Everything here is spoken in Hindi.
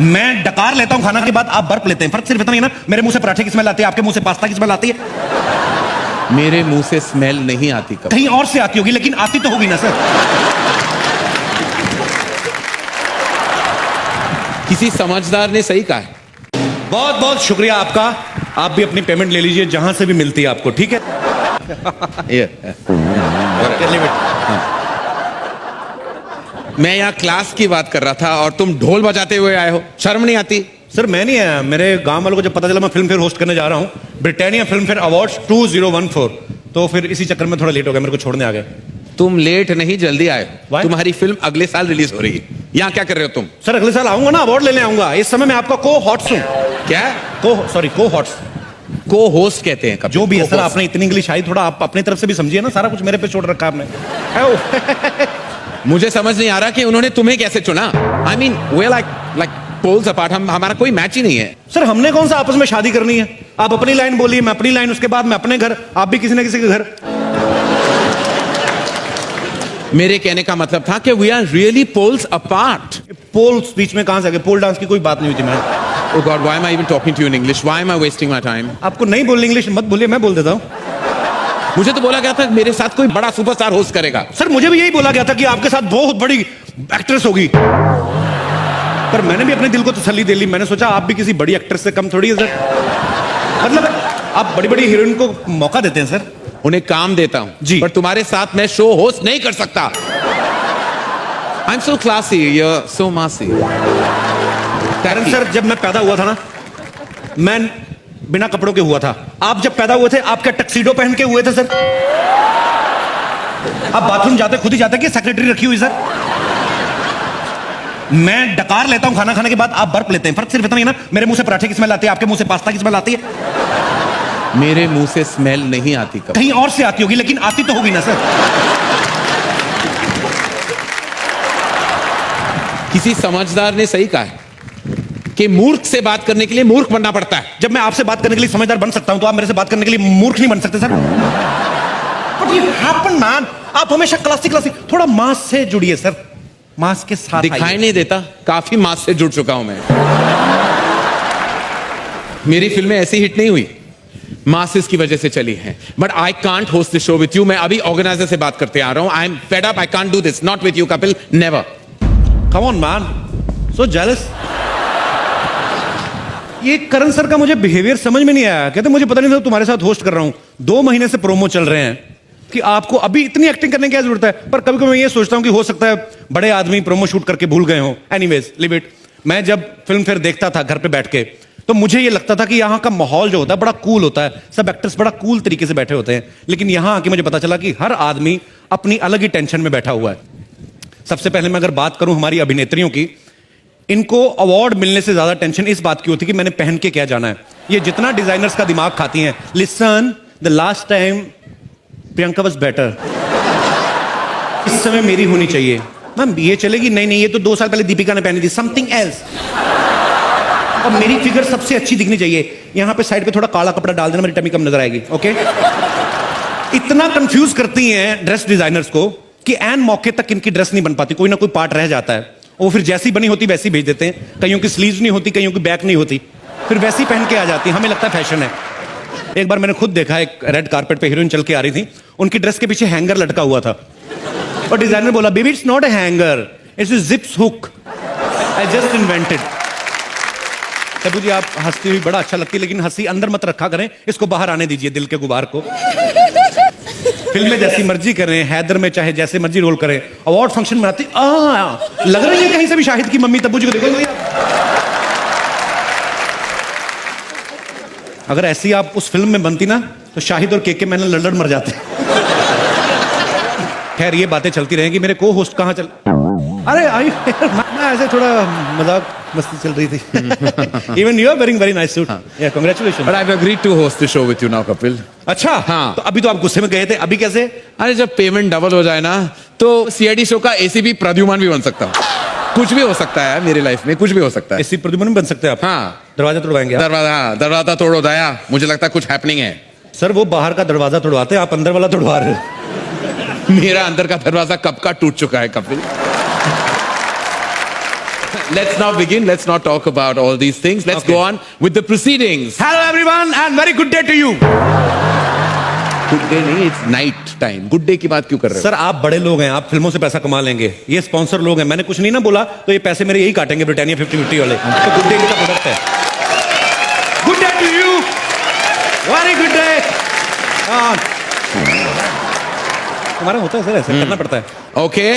मैं डकार लेता हूं खाना के बाद, आप बर्फ लेते हैं। फर्क सिर्फ इतना ही ना, मेरे मुंह से पराठे की स्मेल आती है, आपके मुंह से पास्ता की स्मेल आती है। मेरे मुंह से स्मेल नहीं आती कभी। कहीं और से आती होगी, लेकिन आती तो होगी ना सर। किसी समझदार ने सही कहा है। बहुत बहुत शुक्रिया आपका। आप भी अपनी पेमेंट ले लीजिए जहां से भी मिलती है आपको, ठीक है? मैं यहाँ क्लास की बात कर रहा था और तुम ढोल बजाते हुए आए हो, शर्म नहीं आती? सर मैं नहीं आया, मेरे गांव वालों को जब पता चला मैं फिल्म फेयर होस्ट करने जा रहा हूँ, ब्रिटानिया फिल्म फेयर अवार्ड्स 2014, तो फिर इसी चक्कर में थोड़ा लेट हो गया, मेरे को छोड़ने आ गए। तुम लेट नहीं, जल्दी आए। Why? तुम्हारी फिल्म अगले साल रिलीज हो रही है। यहाँ क्या कर रहे हो तुम? सर अगले साल आऊंगा ना, अवार्ड लेने आऊंगा। इस समय मैं आपका को हॉट्स हूँ। क्या? को हॉट्स, को होस्ट कहते हैं कभी। जो भी है सर, आपने इतनी इंग्लिश आई, थोड़ा आप अपनी तरफ से भी समझिए ना, सारा कुछ मेरे पे छोड़ रखा आपने। मुझे समझ नहीं आ रहा कि उन्होंने तुम्हें कैसे चुना। I mean they like poles apart, हमारा कोई मैच ही नहीं है। सर हमने कौन सा आपस में शादी करनी है? आप अपनी लाइन बोलिए, मैं अपनी लाइन, उसके बाद मैं अपने घर, आप भी किसी ना किसी के घर। मेरे कहने का मतलब था कि we are really poles apart. Poles बीच में कहां से आ गए? पोल डांस की कोई बात नहीं हुई थी। मैं Oh God, why am I even talking to you in English? Why am I wasting my time? आपको नहीं बोलनी इंग्लिश मत बोलिए, मैं बोल देता हूँ। मुझे तो बोला गया था मेरे साथ कोई बड़ा सुपरस्टार होस्ट करेगा। सर मुझे भी यही बोला गया था कि आपके साथ बहुत बड़ी एक्ट्रेस होगी, पर मैंने भी अपने दिल को तसल्ली दे ली। मैंने सोचा आप भी किसी बड़ी एक्ट्रेस से कम थोड़ी है सर। मतलब आप बड़ी बड़ी हीरोइन को मौका देते हैं सर। उन्हें काम देता हूं जी। पर तुम्हारे साथ मैं शो होस्ट नहीं कर सकता। I'm so classy, you're so massy. कारण सर जब मैं पैदा हुआ था ना, मैं बिना कपड़ों के हुआ था। आप जब पैदा हुए थे, आप क्या टक्सीडो पहन के हुए थे सर? आप बाथरूम जाते खुद ही जाते कि सेक्रेटरी रखी हुई सर? मैं डकार लेता हूं खाना खाने के बाद, आप बर्फ लेते हैं। फर्क सिर्फ इतना ही ना, मेरे मुंह से पराठे की स्मेल आती है, आपके मुंह से पास्ता की स्मेल आती है। मेरे मुंह से स्मेल नहीं आती कभी। कहीं और से आती होगी, लेकिन आती तो होगी ना सर। किसी समझदार ने सही कहा है कि मूर्ख से बात करने के लिए मूर्ख बनना पड़ता है। जब मैं आपसे बात करने के लिए समझदार बन सकता हूं, तो आप मेरे से बात करने के लिए मूर्ख नहीं बन सकते सर। बट ये हैपन मैन, आप हमेशा क्लासिक थोड़ा मास से जुड़िए सर, मास के साथ दिखाई नहीं देता, काफी मास से जुड़ चुका हूं मैं। मेरी फिल्में ऐसी हिट नहीं हुई, मासेस की वजह से चली हैं। But I can't host this show with you. मैं अभी ऑर्गेनाइजर से बात करते आ रहा हूं। I am fed up, I can't do this, not with you Kapil, never. Come on man, so jealous. ये करण सर का मुझे बिहेवियर समझ में नहीं आया। कहते मुझे पता नहीं था तुम्हारे साथ होस्ट कर रहा हूं, 2 महीने से प्रोमो चल रहे हैं कि आपको अभी इतनी एक्टिंग करने की क्या जरूरत है। पर कभी कभी मैं ये सोचता हूं कि हो सकता है बड़े आदमी प्रोमो शूट करके भूल गए हो। Anyways live it. मैं जब फिल्म फेयर देखता था घर पे बैठ के, तो मुझे ये लगता था कि यहाँ का माहौल जो होता है बड़ा कूल होता है, सब एक्टर्स बड़ा कूल तरीके से बैठे होते हैं। लेकिन यहाँ आके मुझे पता चला कि हर आदमी अपनी अलग ही टेंशन में बैठा हुआ है। सबसे पहले मैं अगर बात करूं हमारी अभिनेत्रियों की, इनको अवार्ड मिलने से ज्यादा टेंशन इस बात की होती है कि मैंने पहन के क्या जाना है। ये जितना डिजाइनर्स का दिमाग खाती हैं। Listen, the last time Priyanka was better, इस समय मेरी होनी चाहिए। मैम ये चलेगी? नहीं नहीं, ये तो 2 साल पहले दीपिका ने पहनी थी, समथिंग एल्स। और मेरी फिगर सबसे अच्छी दिखनी चाहिए। यहां पे साइड पे थोड़ा काला कपड़ा डाल देना, मेरी टमी कम नजर आएगी। ओके? इतना कंफ्यूज करती हैं ड्रेस डिजाइनर्स को कि एन मौके तक इनकी ड्रेस नहीं बन पाती, कोई ना कोई पार्ट रह जाता है। वो फिर जैसी बनी होती वैसी भेज देते हैं। कईयों की स्लीव्स नहीं होती, कईयों की बैक नहीं होती, फिर वैसी पहन के आ जाती। हमें लगता है फैशन है। एक बार मैंने खुद देखा, एक रेड कारपेट पे हीरोइन चल के आ रही थी, उनकी ड्रेस के पीछे हैंगर लटका हुआ था और डिजाइनर बोला, baby it's not a hanger, it's a zips hook, I just invented. Tabu ji आप हंसती हुई बड़ा अच्छा लगती है, लेकिन हंसी अंदर मत रखा करें, इसको बाहर आने दीजिए, दिल के गुबार को। फिल्म में जैसी मर्जी करें, हैदर में चाहे जैसे मर्जी रोल करें, अवार्ड फंक्शन में आती लग रही है कहीं से भी शाहिद की मम्मी। तब्बू जी को देखो भैया, अगर ऐसी आप उस फिल्म में बनती ना, तो शाहिद और के मैनन लड़ मर जाते। खैर ये बातें चलती रहेंगी। मेरे को होस्ट कहाँ चल, अरे आई मैं ऐसे थोड़ा मजाक मस्ती चल रही थी। Even you are wearing very nice suit. Yeah, congratulations. But I've agreed to host the show with you now, Kapil. अच्छा हाँ। तो अभी तो आप गुस्से में गए थे, अभी कैसे? अरे जब पेमेंट डबल हो जाए ना, तो सीआईडी शो का एसीपी प्रद्युमन भी बन सकता हूँ। कुछ भी हो सकता है मेरी लाइफ में, कुछ भी हो सकता है। एसी प्रद्युमन बन सकते हैं आप? हाँ। दरवाजा तोड़वाएंगे आप? दरवाजा तोड़ो दया, मुझे लगता है कुछ हैपनिंग है। सर वो बाहर का दरवाजा तोड़वाते हैं, आप अंदर वाला तोड़वा रहे हो। मेरा अंदर का दरवाजा कब का टूट चुका है Kapil. let's now begin. Let's not talk about all these things. Let's Okay. go on with the proceedings. Hello everyone and very good day to you. Good day नहीं, it's night time. Good day की बात क्यों कर रहे हो? सर आप बड़े लोग हैं, आप फिल्मों से पैसा कमा लेंगे, ये स्पॉन्सर लोग हैं, मैंने कुछ नहीं ना बोला तो ये पैसे मेरे यही काटेंगे ब्रिटानिया 50-50 वाले। तो गुड डे का प्रोडक्ट है। Good day to you, very good day. हमारा होता है सर, ऐसे करना पड़ता है। Okay.